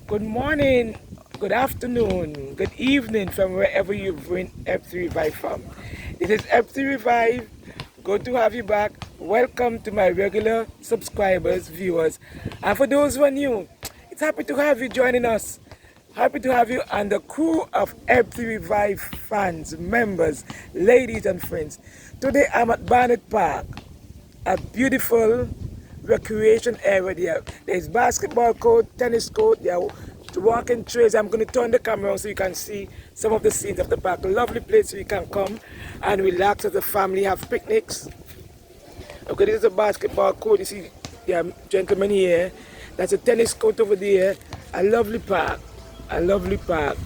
Good morning, good afternoon, good evening from wherever you've been F3 Revive from. This is F3 Revive. Good to have you back. Welcome to my regular subscribers, viewers. And for those who are new, it's happy to have you joining us. Happy to have you and the crew of F3 Revive fans, members, ladies and friends. Today I'm at Barnett Park, a beautiful recreation area there. There's basketball court, tennis court, there are walking trails. I'm going to turn the camera on so you can see some of the scenes of the park. A lovely place where you can come and relax as a family, have picnics. Okay, this is a basketball court. You see there are gentlemen here. That's a tennis court over there. A lovely park. A lovely park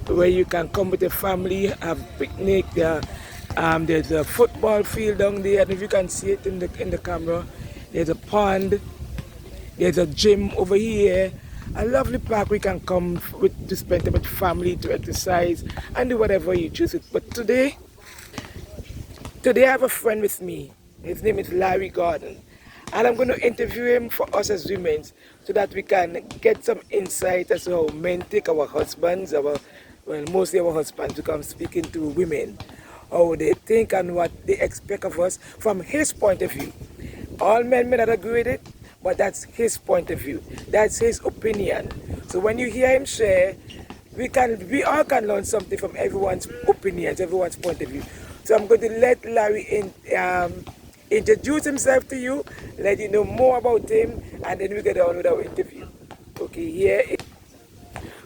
where you can come with the family, have picnic. There's a football field down there, and if you can see it in the camera, there's a pond, there's a gym over here. A lovely park we can come with to spend time with family, to exercise, and do whatever you choose. But today I have a friend with me. His name is Larry Gordon, and I'm going to interview him for us as women, so that we can get some insight as to how men take our husbands, mostly our husbands, to come speaking to women, how they think and what they expect of us from his point of view. All men may not agree with it, but that's his point of view. That's his opinion. So when you hear him share, we all can learn something from everyone's opinions, everyone's point of view. So I'm going to let Larry introduce himself to you, let you know more about him, and then we get on with our interview. Okay,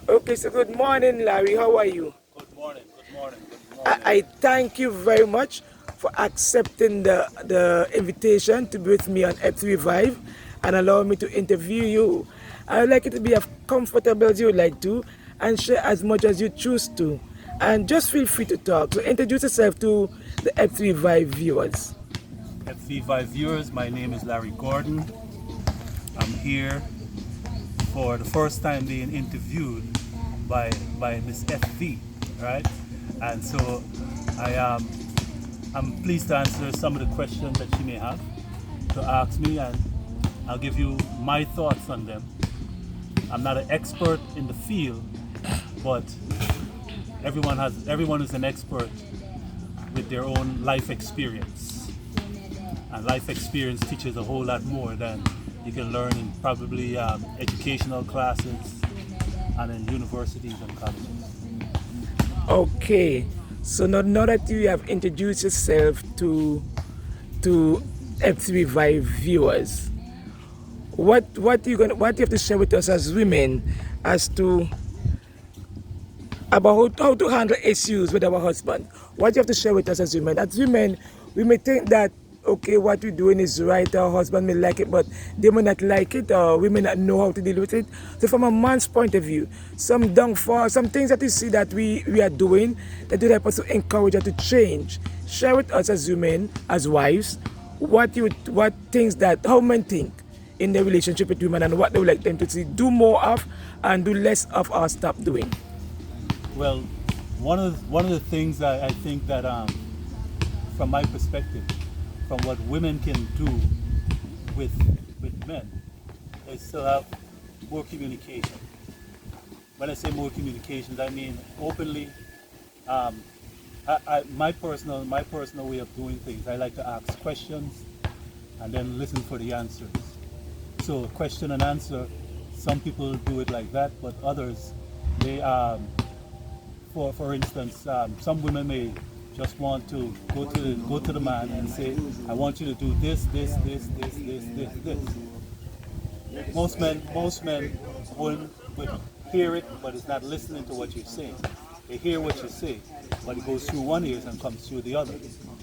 Okay, so good morning, Larry. How are you? Good morning, good morning, good I morning. thank you very much for accepting the invitation to be with me on F3 Revive and allow me to interview you. I would like it to be as comfortable as you would like to and share as much as you choose to. And just feel free to talk. So introduce yourself to the F3 Revive viewers. FV5 viewers, my name is Larry Gordon. I'm here for the first time being interviewed by Miss FV, right? And so I'm pleased to answer some of the questions that she may have to ask me, and I'll give you my thoughts on them. I'm not an expert in the field, but everyone is an expert with their own life experience. And life experience teaches a whole lot more than you can learn in probably educational classes and in universities and colleges. Okay, so now that you have introduced yourself to F3 Revive viewers, what you have to share with us as women as to about how to handle issues with our husband? What you have to share with us as women? As women, we may think that okay, what we're doing is right, our husband may like it, but they may not like it, or we may not know how to deal with it. So from a man's point of view, some downfall, some things that you see that we are doing that would help us to encourage us to change. Share with us as women, as wives, what things that how men think in their relationship with women and what they would like them to see do more of and do less of or stop doing. Well, one of the things that I think that from my perspective, from what women can do with men, they still have more communication. When I say more communications, I mean openly. My personal way of doing things, I like to ask questions and then listen for the answers. So question and answer. Some people do it like that, but others, they for instance, some women may just want to go to the man and say, I want you to do this, this, this, this, this, this, this. Most men would hear it, but it's not listening to what you're saying. They hear what you say, but it goes through one ear and comes through the other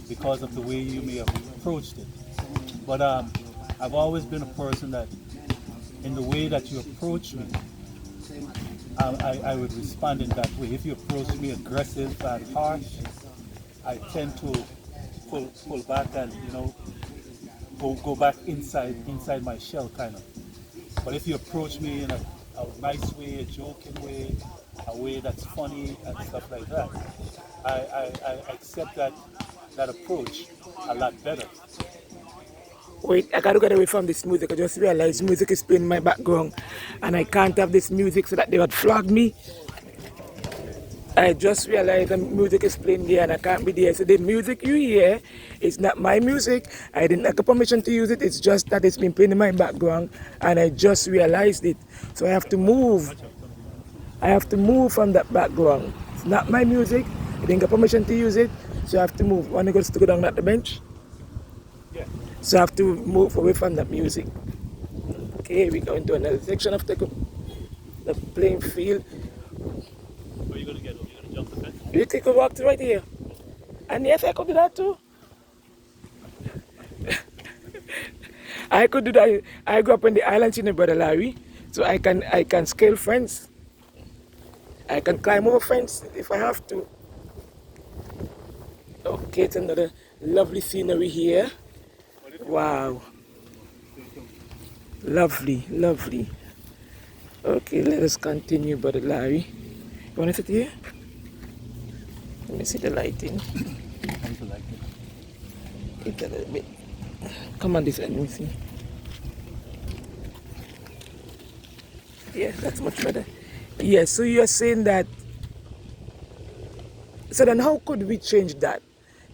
because of the way you may have approached it. But I've always been a person that, in the way that you approach me, I would respond in that way. If you approach me aggressive and harsh, I tend to pull back and go back inside my shell kind of. But if you approach me in a nice way, a joking way, a way that's funny and stuff like that, I accept that approach a lot better. Wait, I gotta get away from this music. I just realized music is playing in my background and I can't have this music so that they would flag me. I just realized the music is playing there and I can't be there. So the music you hear is not my music. I didn't have permission to use it. It's just that it's been playing in my background and I just realized it. So I have to move. I have to move from that background. It's not my music. I didn't get permission to use it. So I have to move. Want to go down at the bench? Yeah. So I have to move away from that music. Okay, we go into another section of the playing field. Where are you gonna get? Are you gonna jump the fence? You take a walk to right here. And yes, I could do that too. I could do that. I grew up in the islands, you know, Brother Larry. So I can scale fence. I can climb over fence if I have to. Okay, it's another lovely scenery here. Wow. Lovely, lovely. Okay, let us continue, Brother Larry. You want to sit here? Let me see the lighting. I used to like it. It's a little bit. Come on this end, let me see. Yeah, that's much better. Yeah, so you're saying that. So then how could we change that?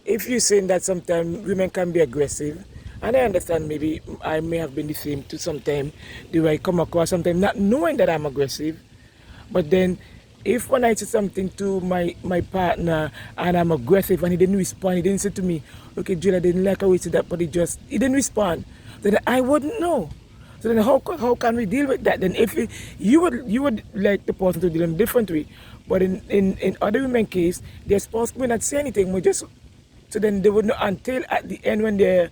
If you're saying that sometimes women can be aggressive, and I understand maybe I may have been the same too sometimes, the way I come across sometimes not knowing that I'm aggressive, but then if when I say something to my partner and I'm aggressive and he didn't respond, he didn't say to me, okay, Jill, I didn't like how he said that, but he didn't respond, then I wouldn't know. So then how can we deal with that? Then if you would like the person to deal in a different way, but in other women case, their spouse may not say anything, so then they would know until at the end when they're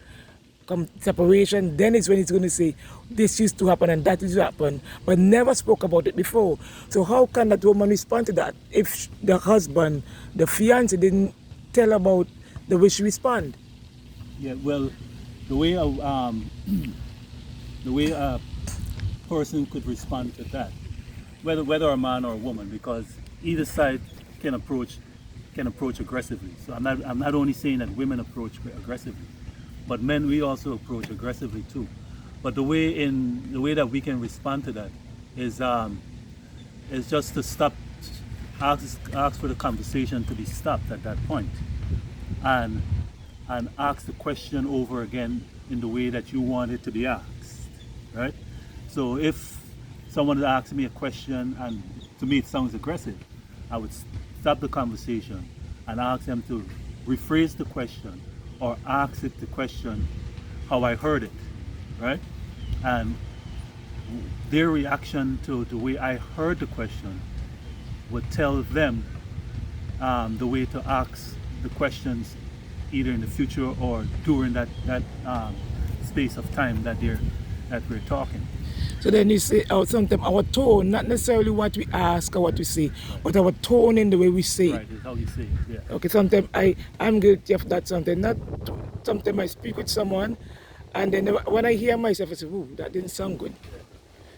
come separation, then is when it's going to say this used to happen and that used to happen, but never spoke about it before. So how can that woman respond to that if the husband, the fiance, didn't tell about the way she respond? Yeah, well, the way the way a person could respond to that, whether a man or a woman, because either side can approach aggressively. So I'm not only saying that women approach aggressively, but men, we also approach aggressively too. But the way that we can respond to that is just to stop, ask for the conversation to be stopped at that point, and ask the question over again in the way that you want it to be asked, right? So if someone asks me a question and to me it sounds aggressive, I would stop the conversation and ask them to rephrase the question or ask it the question how I heard it, right? And their reaction to the way I heard the question would tell them the way to ask the questions either in the future or during that space of time that we're talking. So then you say, sometimes our tone, not necessarily what we ask or what we say, but our tone in the way we say it. Right, is how you say it, yeah. Okay, sometimes I'm guilty of that sometimes. Sometimes I speak with someone and then when I hear myself, I say, ooh, that didn't sound good.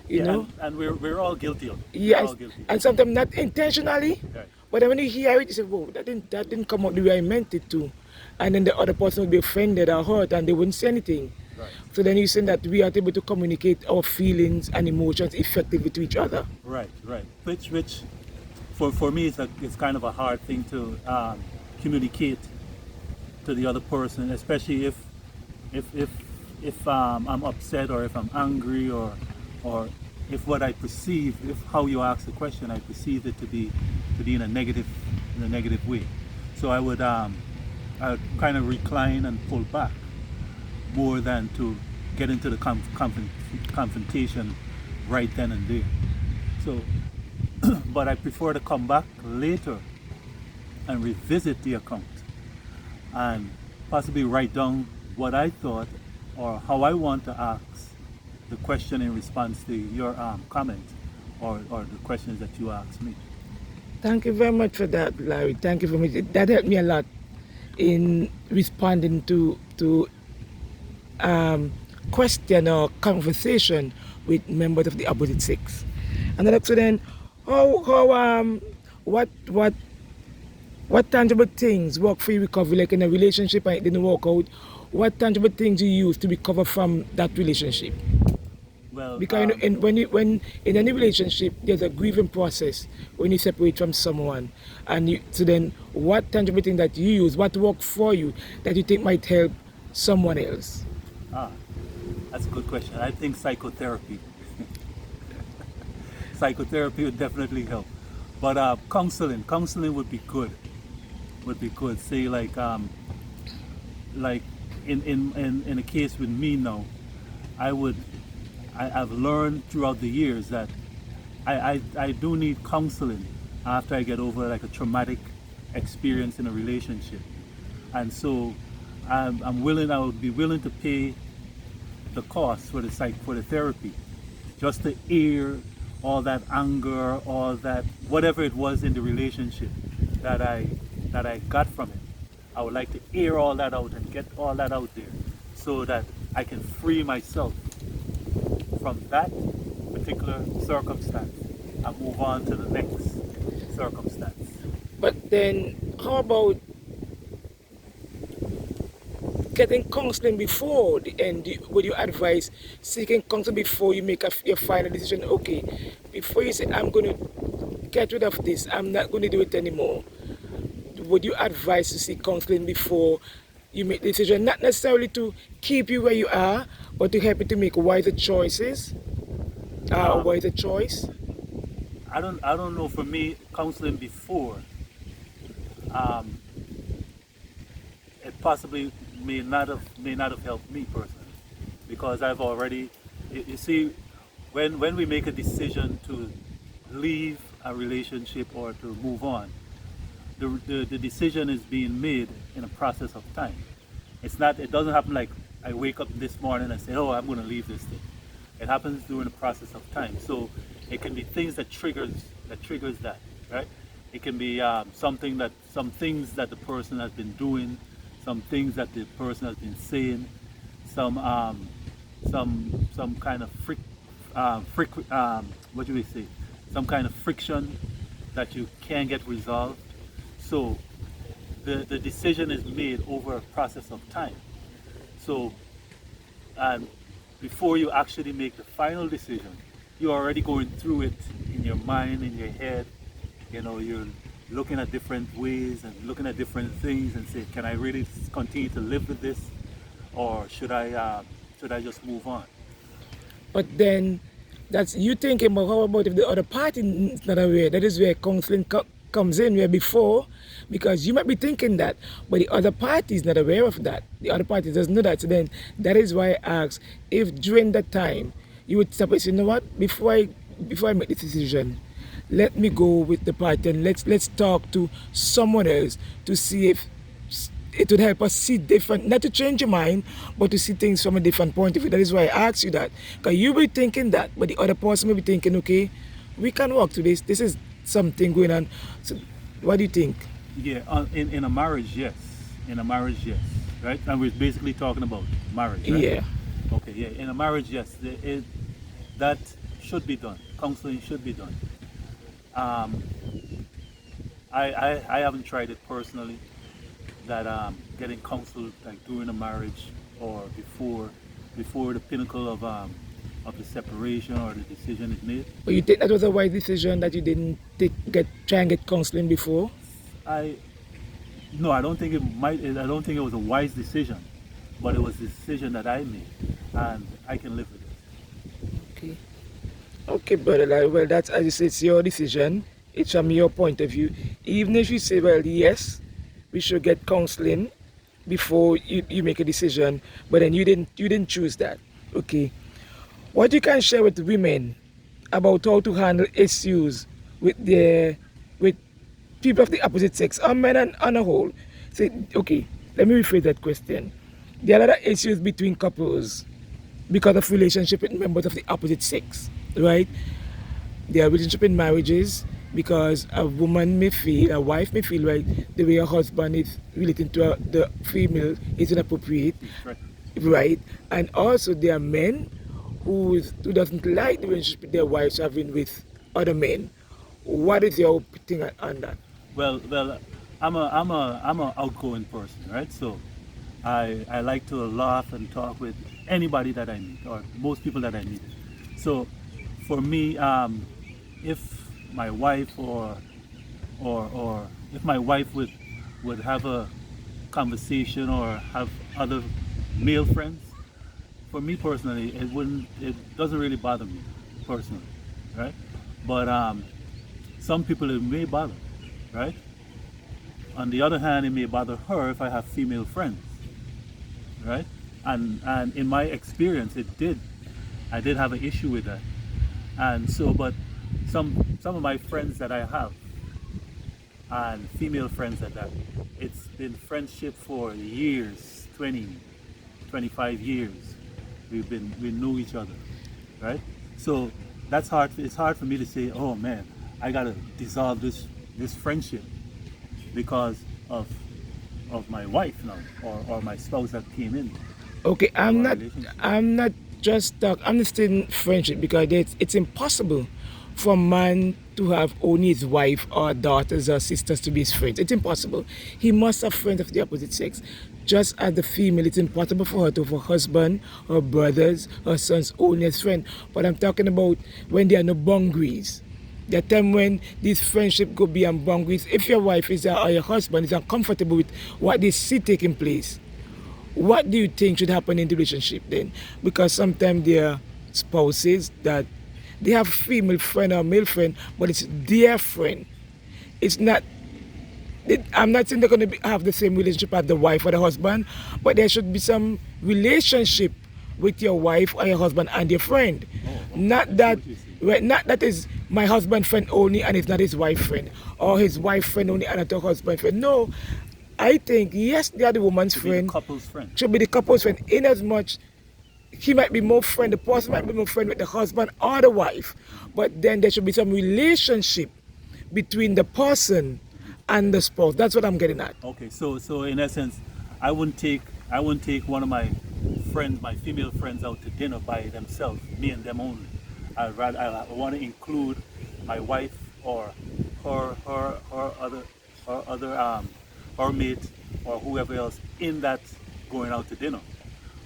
You know? And we're all guilty of it. Yes, We're all guilty. and sometimes not intentionally, Right. but then when you hear it, you say, whoa, that didn't come out the way I meant it to. And then the other person would be offended or hurt and they wouldn't say anything. Right. So then you're saying that we are able to communicate our feelings and emotions effectively to each other. Right. Which for me it's kind of a hard thing to communicate to the other person, especially if I'm upset or if I'm angry or if what I perceive, if how you ask the question, I perceive it to be in a negative way. So I would kind of recline and pull back more than to get into the confrontation right then and there. So, but I prefer to come back later and revisit the account and possibly write down what I thought or how I want to ask the question in response to your comment or the questions that you asked me. Thank you very much for that, Larry. Thank you very much. That helped me a lot in responding to question or conversation with members of the opposite sex. And then so then, what tangible things work for your recovery, like in a relationship and it didn't work out? what tangible things you use to recover from that relationship? Well, Because you know, when in any relationship, there's a grieving process when you separate from someone, and so then what tangible thing that you use, what worked for you that you think might help someone else? ah, that's a good question. I think psychotherapy. Psychotherapy would definitely help, but counseling would be good. Would be good. Say like in a case with me now, I would I've learned throughout the years that I do need counseling after I get over like a traumatic experience in a relationship, and so I would be willing to pay the cost for the therapy, just to air all that anger, all that whatever it was in the relationship that I got from it. I would like to air all that out and get all that out there so that I can free myself from that particular circumstance and move on to the next circumstance. But then, how about getting counseling before the end? Would you advise seeking counseling before you make your final decision? Okay, before you say, I'm going to get rid of this, I'm not going to do it anymore. Would you advise to seek counseling before you make the decision? Not necessarily to keep you where you are, but to help you to make wiser choices, a wiser choice. I don't know. For me, counseling before, um, it possibly may not have helped me personally, because I've already, you see, when we make a decision to leave a relationship or to move on, the decision is being made in a process of time. It doesn't happen like I wake up this morning and say, oh, I'm going to leave this thing. It happens during the process of time. So it can be things that triggers that, right? It can be some things that the person has been doing, some things that the person has been saying, some kind of what do we say? Some kind of friction that you can't get resolved. So the decision is made over a process of time. So before you actually make the final decision, you're already going through it in your mind, in your head. You know, you're looking at different ways and looking at different things and say, can I really continue to live with this, or should I just move on? But then that's you thinking, but how about if the other party is not aware? That is where counseling comes in, where before, because you might be thinking that, but the other party is not aware of that. The other party doesn't know that. So then that is why I ask if during that time you would stop and say, you know what, before I make this decision, let me go with the party and let's talk to someone else to see if it would help us see different, not to change your mind, but to see things from a different point of view. That is why I asked you that. Because you be thinking that, but the other person may be thinking, okay, we can work to this. This is something going on. So what do you think? Yeah, in a marriage, yes. In a marriage, yes. Right? And we're basically talking about marriage, right? Yeah. Okay, yeah. In a marriage, yes. That should be done. Counseling should be done. I haven't tried it personally, that getting counseled like during a marriage or before the pinnacle of the separation or the decision is made. But you think that was a wise decision that you didn't try and get counseling before? No, I don't think I don't think it was a wise decision, but it was a decision that I made, and I can live with it. Okay. Okay, brother. Well, that's, as you say, it's your decision. It's from your point of view. Even if you say, well, yes, we should get counseling before you make a decision, but then you didn't choose that. Okay. What you can share with women about how to handle issues with people of the opposite sex, or men on a whole? Say, okay, let me rephrase that question. There are a lot of issues between couples because of relationship with members of the opposite sex, right? There are relationship in marriages because a wife may feel, right, the way a husband is relating to the female is inappropriate, right? And also there are men who doesn't like the relationship their wives having with other men. What is your opinion on that? Well, I'm a outgoing person, right? So I like to laugh and talk with anybody that I meet, or most people that I meet. So for me, if my wife or if my wife would have a conversation or have other male friends, for me personally, it doesn't really bother me personally, right? But some people it may bother, right? On the other hand, it may bother her if I have female friends, right? And in my experience, I did have an issue with that. And so, but some of my friends that I have, and female friends at that, it's been friendship for years, 20, 25 years. We knew each other, right? So that's hard. It's hard for me to say, oh man, I gotta dissolve this friendship because of my wife now, or my spouse that came in Okay, to our relationship. I'm not just talk. I'm just saying friendship because it's impossible for a man to have only his wife or daughters or sisters to be his friends. It's impossible. He must have friends of the opposite sex. Just as the female, it's impossible for her to have a husband, her brothers, her sons only as friends. But I'm talking about when there are no boundaries. The time when this friendship go beyond boundaries. If your wife is or your husband is uncomfortable with what they see taking place, what do you think should happen in the relationship then? Because sometimes there are spouses that they have female friend or male friend, but it's their friend. It's not. I'm not saying they're going to have the same relationship as the wife or the husband, but there should be some relationship with your wife or your husband and your friend. Not I see that, what you're saying. right, not that is my husband friend only and it's not his wife friend, or his wife friend only and not her husband friend. No, I think yes, they are the woman's To be the friend. couple's friend. Should be the couple's friend in as much he might be more friend, the person might be more friend with the husband or the wife, but then there should be some relationship between the person and the spouse. That's what I'm getting at. Okay, so in essence, I wouldn't take one of my friends, my female friends, out to dinner by themselves, me and them only. I want to include my wife or her mate or whoever else in that going out to dinner.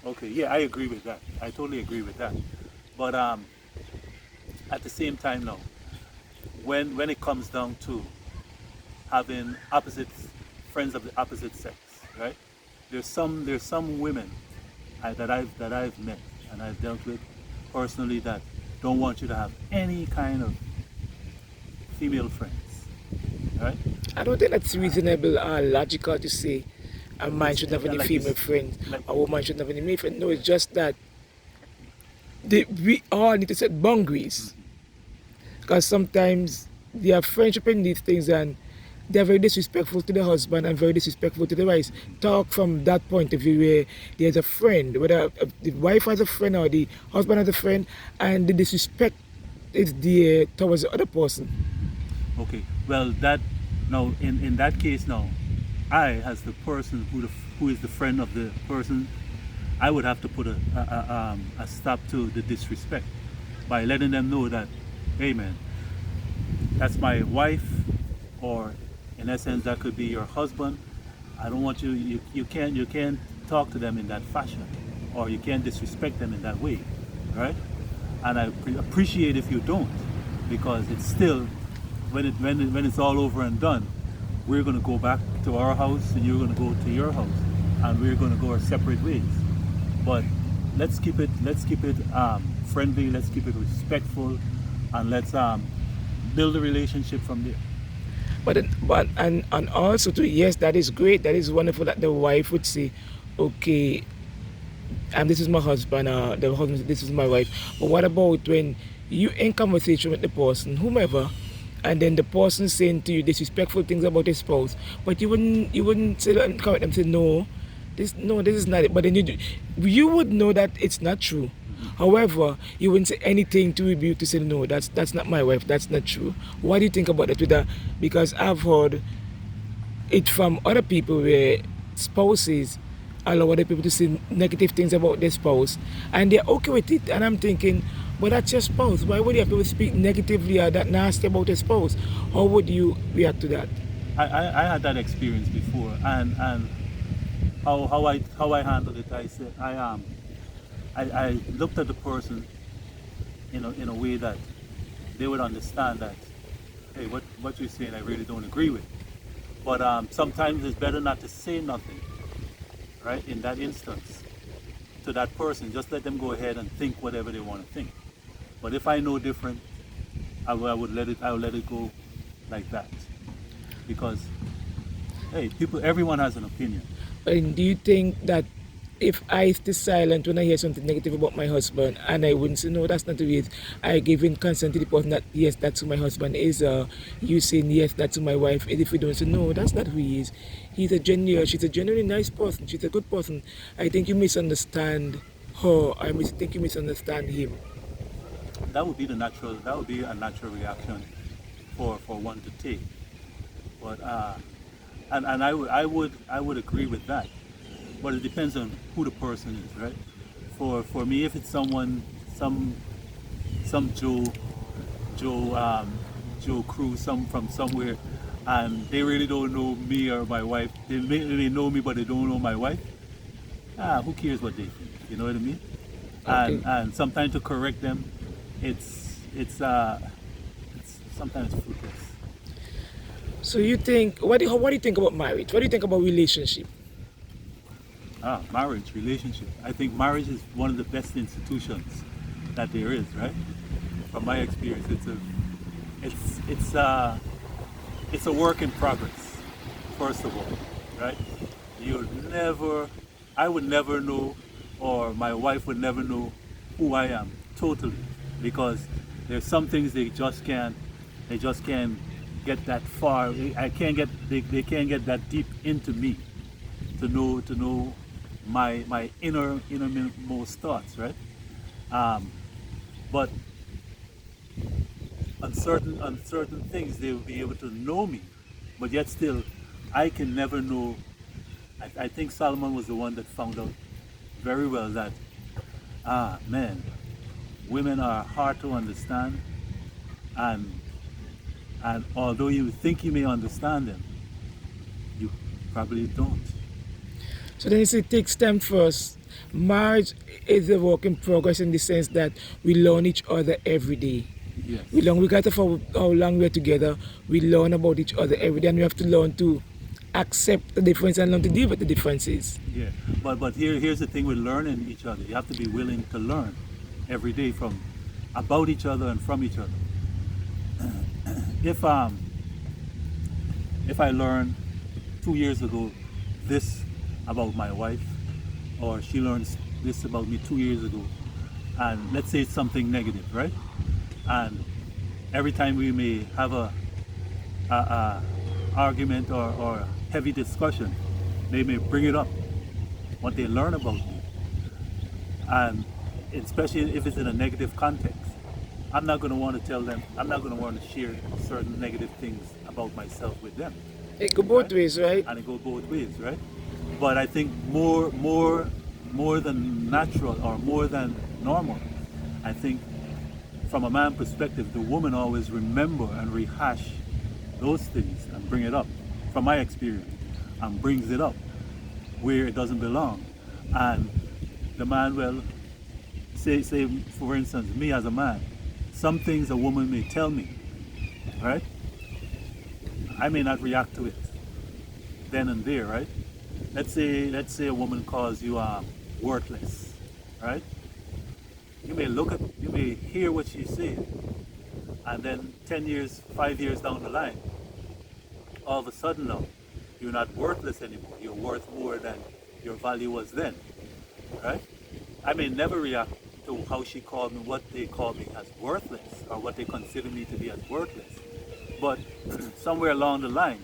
Okay, yeah, I agree with that. I totally agree with that. But at the same time now, when it comes down to having opposite friends of the opposite sex, right? There's some women that I've met and I've dealt with personally that don't want you to have any kind of female friends, right? I don't think that's reasonable or logical to say a man should have any Like female it's- friends, like- a woman should have any male friends. No, it's just that we all need to set boundaries. Because sometimes they have friendship in these things and they're very disrespectful to the husband and very disrespectful to the wife. Talk from that point of view where there's a friend, whether the wife has a friend or the husband has a friend, and the disrespect is there towards the other person. Okay, well that now in that case now, I as the person who is the friend of the person, I would have to put a stop to the disrespect by letting them know that, hey man, that's my wife, or in essence that could be your husband. I don't want you can't talk to them in that fashion, or you can't disrespect them in that way, right? And I appreciate if you don't, because it's still when it's all over and done, we're going to go back to our house and you're going to go to your house, and we're going to go our separate ways. But let's keep it friendly, let's keep it respectful, and let's build a relationship from there. And also too, yes, that is great. That is wonderful that the wife would say, okay, this is my husband, the husband, this is my wife. But what about when you in conversation with the person, whomever, and then the person saying to you disrespectful things about his spouse, but you wouldn't say that and correct them, say this is not it. But then you would know that it's not true. However, you wouldn't say anything to rebuke to say no, that's not my wife, that's not true. What do you think about that with that? Because I've heard it from other people where spouses allow other people to say negative things about their spouse and they're okay with it. And I'm thinking, but that's your spouse. Why would you have people speak negatively or that nasty about your spouse? How would you react to that? I had that experience before, and how I handled it. I said I looked at the person in a way that they would understand that, hey, what you're saying I really don't agree with. But sometimes it's better not to say nothing, right? In that instance, to that person, just let them go ahead and think whatever they want to think. But if I know different, I would let it go like that, because hey, everyone has an opinion. And do you think that if I stay silent when I hear something negative about my husband and I wouldn't say, no, that's not the way it is, I give in consent to the person that, yes, that's who my husband is, you saying, yes, that's who my wife is. If we don't say, no, that's not who he is. She's a genuinely nice person. She's a good person. I think you misunderstand her. Think you misunderstand him. That would be a natural reaction for one to take. But and I would agree with that. But it depends on who the person is, right? For me, if it's some Joe Cruz, from somewhere, and they really don't know me or my wife. They know me, but they don't know my wife. Who cares what they think? You know what I mean? Okay. And sometimes to correct them, it's sometimes fruitless. So you think, what do you think about marriage? What do you think about relationship? Marriage, relationship. I think marriage is one of the best institutions that there is, right? From my experience, it's a work in progress. First of all, right? I would never know, or my wife would never know who I am totally, because there's some things they just can't get that far. They can't get that deep into me to know my innermost thoughts, right? But on certain things they will be able to know me, but yet still I can never know. I think Solomon was the one that found out very well that man, women are hard to understand, and although you think you may understand them, you probably don't. So then you say it takes time first. Marriage is a work in progress in the sense that we learn each other every day. Yes. We learn, regardless of how long we're together, we learn about each other every day, and we have to learn to accept the difference and learn to deal with the differences. Yeah. But here's the thing with learning each other. You have to be willing to learn every day about each other and from each other. If I learned 2 years ago this about my wife, or she learns this about me 2 years ago, and let's say it's something negative, right? And every time we may have a argument or heavy discussion, they may bring it up, what they learn about me, and especially if it's in a negative context. I'm not going to want to tell them. I'm not going to want to share certain negative things about myself with them. It go both ways, right? And it goes both ways, right? But I think more than natural or more than normal, I think from a man perspective, the woman always remember and rehash those things and bring it up, from my experience, and brings it up where it doesn't belong. And the man will say for instance, me as a man, some things a woman may tell me, right? I may not react to it then and there, right? Let's say a woman calls you worthless, right? You may hear what she's saying, and then 10 years, 5 years down the line, all of a sudden now, you're not worthless anymore. You're worth more than your value was then, right? I may never react to how she called me, what they call me as worthless, or what they consider me to be as worthless. But somewhere along the line,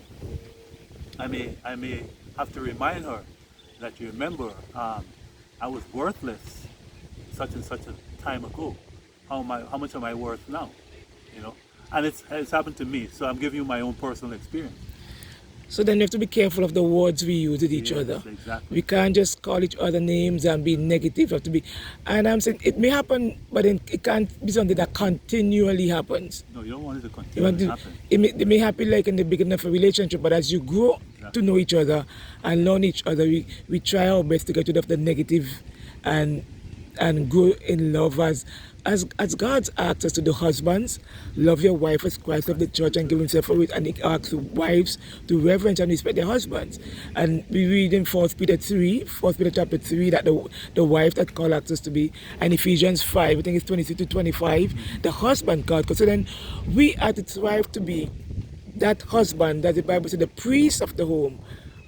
I may have to remind her that, you remember, I was worthless such and such a time ago. How much am I worth now? You know, and it's happened to me. So I'm giving you my own personal experience. So then you have to be careful of the words we use with each Yes, other. exactly. We can't just call each other names and be negative. We have to be, and I'm saying it may happen, but then it can't be something that continually happens. No, you don't want it to You want continue to to, happen. it may happen like in the beginning of a relationship, but as you grow Exactly. to know each other and learn each other, we try our best to get rid of the negative and grow in love as God's asked us to do. Husbands, love your wife as Christ loved the church and give himself for it, and he asks wives to reverence and respect their husbands. And we read in 1 Peter chapter 3, that the wife that God asks us to be, and Ephesians 5, I think it's 23 to 25, the husband God. Because then we are to strive to be that husband that the Bible said, the priest of the home.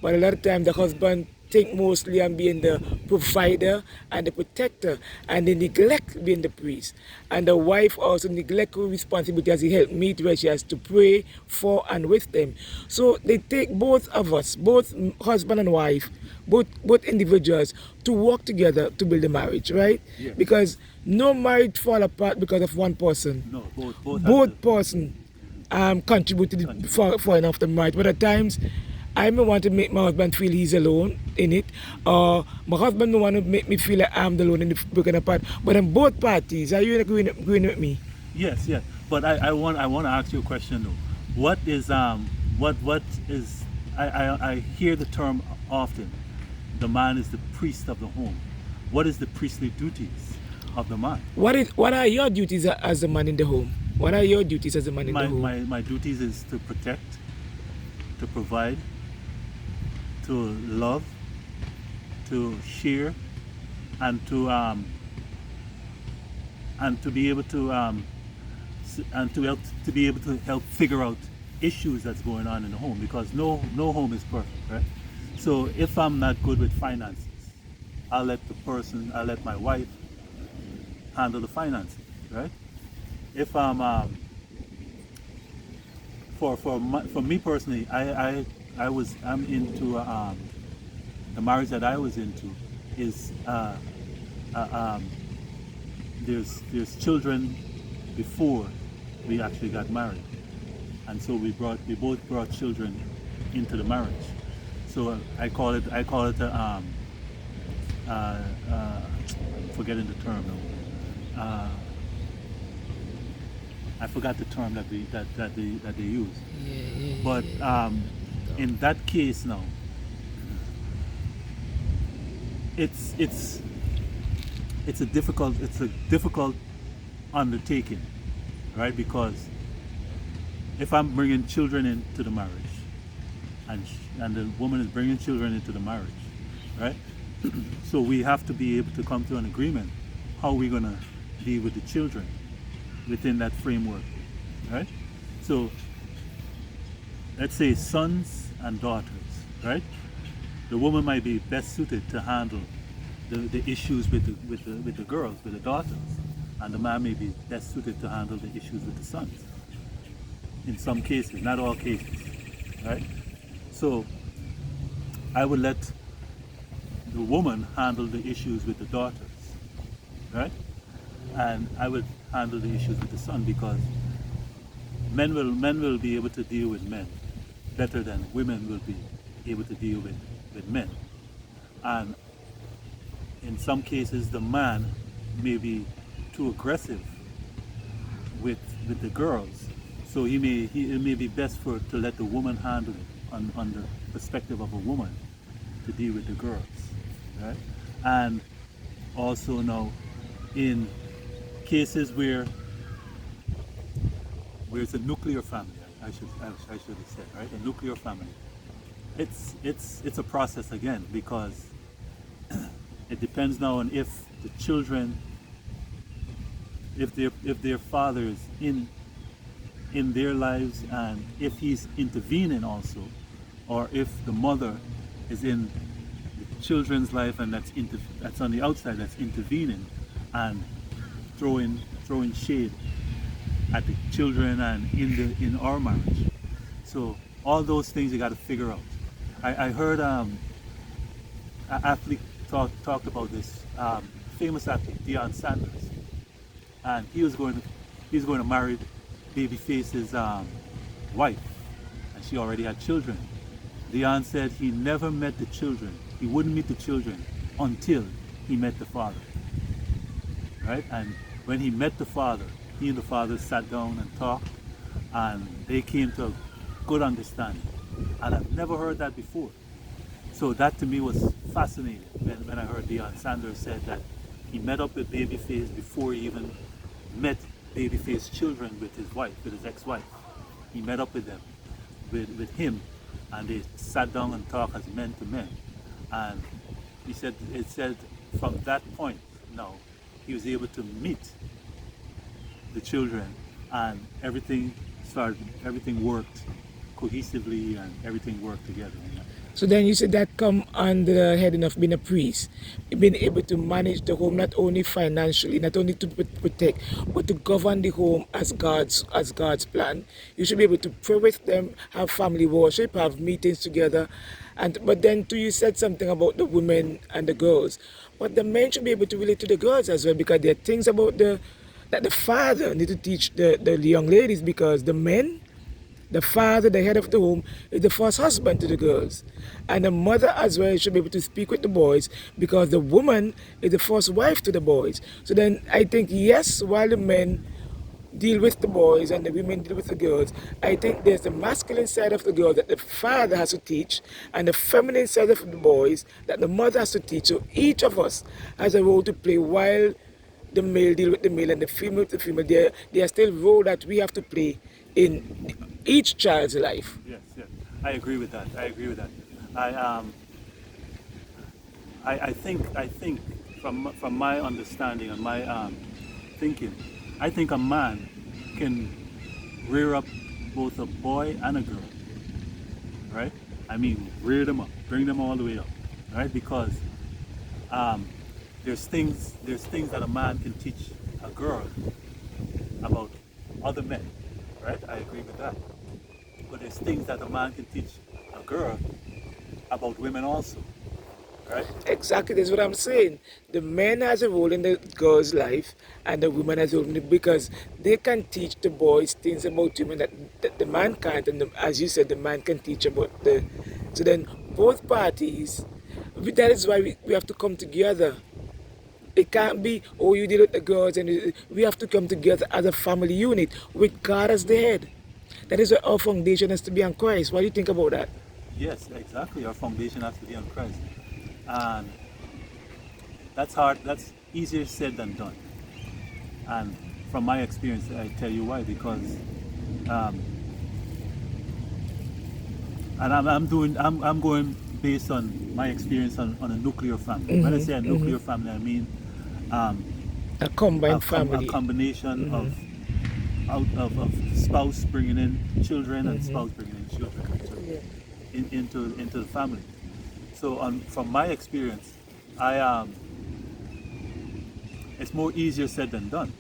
But a lot of times the husband think mostly on being the provider and the protector, and they neglect being the priest. And the wife also neglect her responsibility as a helpmeet, where she has to pray for and with them. So they take both of us, both husband and wife, both individuals, to work together to build a marriage, right? Yes. Because no marriage fall apart because of one person. No, Both person contributed for enough the marriage. But at times, I may want to make my husband feel he's alone in it, or my husband may want to make me feel like I'm the alone in the broken apart. But in both parties, are you agreeing with me? Yes, yes. But I want to ask you a question though. What is I hear the term often. The man is the priest of the home. What is the priestly duties of the man? What are your duties as a man in the home? What are your duties as a man in the home? My duties is to protect, to provide, to love, to share, and to be able to help figure out issues that's going on in the home, because no home is perfect, right? So if I'm not good with finances, I'll let my wife handle the finances, right? If I'm for me personally, I'm into the marriage that I was into is there's children before we actually got married, and so we both brought children into the marriage. So I call it forgetting the term now. I forgot the term that they use. But in that case now, it's a difficult undertaking, right? Because if I'm bringing children into the marriage, and the woman is bringing children into the marriage, right? So we have to be able to come to an agreement how we're gonna deal with the children within that framework, right? So let's say sons and daughters, right? The woman might be best suited to handle the issues with the girls, with the daughters, and the man may be best suited to handle the issues with the sons. In some cases, not all cases, right? So I would let the woman handle the issues with the daughters, right? And I would handle the issues with the son, because men will be able to deal with men better than women will be able to deal with men. And in some cases, the man may be too aggressive with the girls, so it may be best to let the woman handle it on the perspective of a woman to deal with the girls, right? And also now, in cases where it's a nuclear family, I should have said, right? A nuclear family. It's a process again, because it depends now on if the children, if their father is in their lives, and if he's intervening also, or if the mother is in the children's life and that's on the outside, that's intervening and throwing shade at the children and in our marriage. So all those things you got to figure out. I heard an athlete talked about this, famous athlete Deion Sanders, and he's going to marry Babyface's wife, and she already had children. Deion said he never met the children. He wouldn't meet the children until he met the father, right? And when he met the father, he and the father sat down and talked, and they came to a good understanding. And I've never heard that before. So that to me was fascinating when I heard Deion Sanders said that he met up with Babyface before he even met Babyface's children with his wife, with his ex-wife. He met up with them, with him, and they sat down and talked as men to men. And it said from that point now, he was able to meet the children, and everything worked cohesively, and everything worked together. So then you said that come under the heading of being a priest, being able to manage the home not only financially, not only to protect, but to govern the home as God's plan. You should be able to pray with them, have family worship, have meetings together, but then too you said something about the women and the girls, but the men should be able to relate to the girls as well, because there are things about that the father need to teach the young ladies, because the father, the head of the home, is the first husband to the girls. And the mother as well should be able to speak with the boys, because the woman is the first wife to the boys. So then I think, yes, while the men deal with the boys and the women deal with the girls, I think there's the masculine side of the girl that the father has to teach, and the feminine side of the boys that the mother has to teach. So each of us has a role to play, while the male deal with the male and the female with the female. There are still roles that we have to play in each child's life. Yes, I agree with that. I think from my understanding and my thinking, I think a man can rear up both a boy and a girl, right? I mean, rear them up, bring them all the way up, right? Because there's things that a man can teach a girl about other men, right? I agree with that. But there's things that a man can teach a girl about women also, right? Exactly, that's what I'm saying. The man has a role in the girl's life, and the woman has a role in it, because they can teach the boys things about women that the man can't, and as you said, the man can teach about the. So then both parties, that is why we have to come together. It can't be, oh, you deal with the girls, and we have to come together as a family unit with God as the head. That is why our foundation has to be on Christ. What do you think about that? Yes, exactly. Our foundation has to be on Christ. And that's hard, that's easier said than done. And from my experience, I tell you why, because and I'm going based on my experience on a nuclear family. When I say a nuclear family, I mean a combined family. A combination of spouse bringing in children and spouse bringing in children into the family. So from my experience, it's more easier said than done,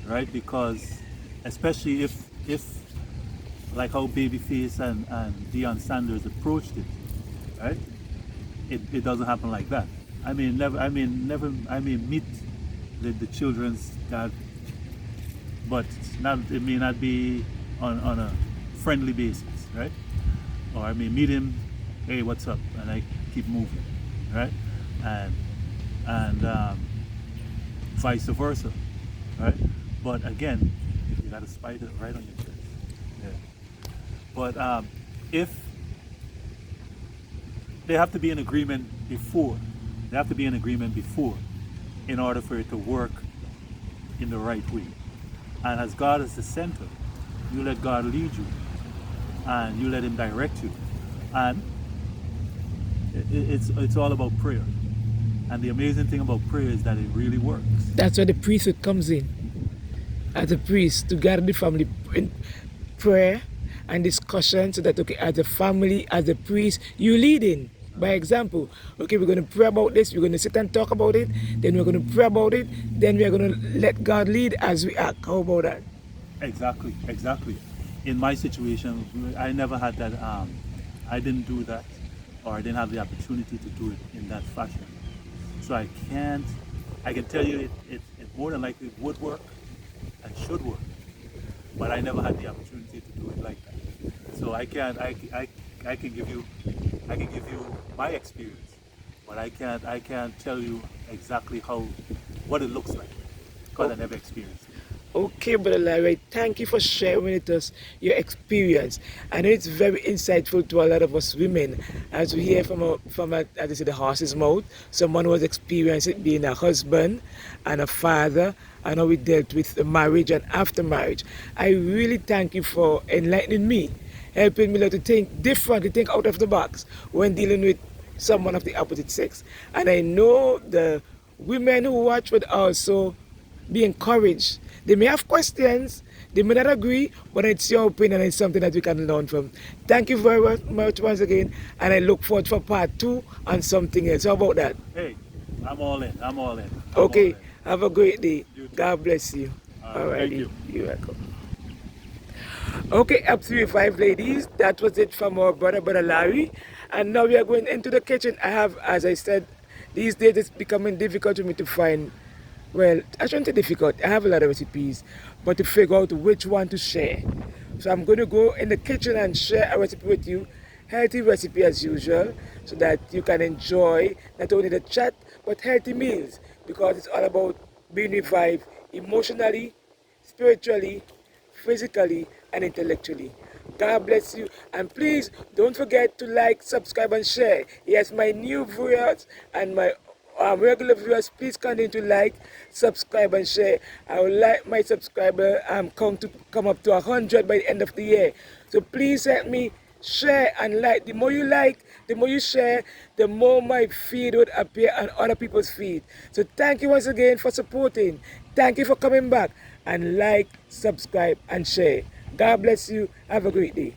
right? Because especially if like how Babyface and Deion Sanders approached it, right? It doesn't happen like that. I mean meet the children's dad, but it may not be on a friendly basis, right? Or I may meet him, hey, what's up? And I keep moving, right? And vice versa, right? But again, you gotta spite it right on your chest. Yeah. But if they have to be in agreement before, in order for it to work in the right way. And as God is the center, you let God lead you, and you let Him direct you, and it's all about prayer. And the amazing thing about prayer is that it really works. That's where the priesthood comes in. As a priest, to gather the family in prayer and discussion, so that, okay, as a family, as a priest, you lead in by example. Okay, we're going to pray about this, we're going to sit and talk about it, then we're going to pray about it, then we're going to let God lead as we act. How about that? Exactly. In my situation, I never had that, I didn't do that, or I didn't have the opportunity to do it in that fashion. So I can tell you it more than likely would work and should work, but I never had the opportunity to do it like that. So I can give you my experience, but I can't tell you exactly what it looks like, because I never experienced it. Okay, Brother Larry, thank you for sharing with us your experience. I know it's very insightful to a lot of us women as we hear from as I say, the horse's mouth, someone who has experienced it being a husband and a father, and how we dealt with the marriage and after marriage. I really thank you for enlightening me, helping me to think different, to think out of the box when dealing with someone of the opposite sex. And I know the women who watch would also be encouraged. They may have questions, they may not agree, but it's your opinion and it's something that we can learn from. Thank you very much once again, and I look forward for part 2 on something else. How about that? Hey, I'm all in. I'm all in. Okay, have a great day. You too. God bless you. All right, thank you. You're welcome. Okay, F35 ladies, that was it from our brother Larry. And now we are going into the kitchen. I have, as I said, these days it's becoming difficult for me to find, well, I shouldn't say difficult, I have a lot of recipes, but to figure out which one to share. So I'm going to go in the kitchen and share a recipe with you, healthy recipe as usual, so that you can enjoy not only the chat, but healthy meals, because it's all about being revived emotionally, spiritually, physically, and intellectually. God bless you, and please don't forget to like, subscribe, and share. Yes, my new viewers and my regular viewers, please continue to like, subscribe, and share. I would like my subscriber count to come up to 100 by the end of the year. So please help me share and like. The more you like, the more you share, the more my feed would appear on other people's feed. So thank you once again for supporting. Thank you for coming back, and like, subscribe, and share. God bless you. Have a great day.